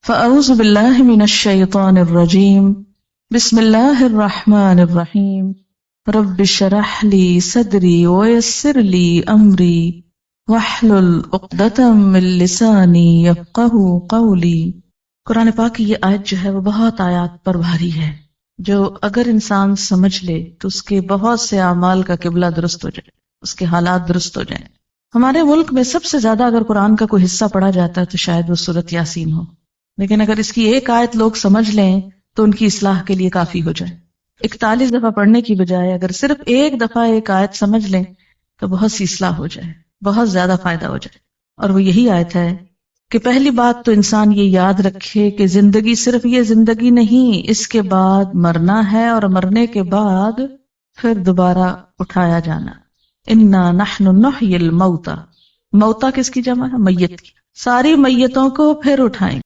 فأعوذ باللہ من الشیطان الرجیم بسم اللہ الرحمن الرحیم رب اشرح لی صدری ویسر لی امری واحلل عقدۃ من لسانی یفقہوا قولی۔ قرآن پاک کی یہ آیت جو ہے وہ بہت آیات پر بھاری ہے، جو اگر انسان سمجھ لے تو اس کے بہت سے اعمال کا قبلہ درست ہو جائے، اس کے حالات درست ہو جائیں۔ ہمارے ملک میں سب سے زیادہ اگر قرآن کا کوئی حصہ پڑھا جاتا ہے تو شاید وہ سورۃ یاسین ہو، لیکن اگر اس کی ایک آیت لوگ سمجھ لیں تو ان کی اصلاح کے لیے کافی ہو جائے۔ 41 دفعہ پڑھنے کی بجائے اگر صرف ایک دفعہ ایک آیت سمجھ لیں تو بہت سی اصلاح ہو جائے، بہت زیادہ فائدہ ہو جائے۔ اور وہ یہی آیت ہے کہ پہلی بات تو انسان یہ یاد رکھے کہ زندگی صرف یہ زندگی نہیں، اس کے بعد مرنا ہے، اور مرنے کے بعد پھر دوبارہ اٹھایا جانا۔ انا نحن نحیی الموتى، موتا کس کی جمع ہے؟ میت کی۔ ساری میتوں کو پھر اٹھائیں۔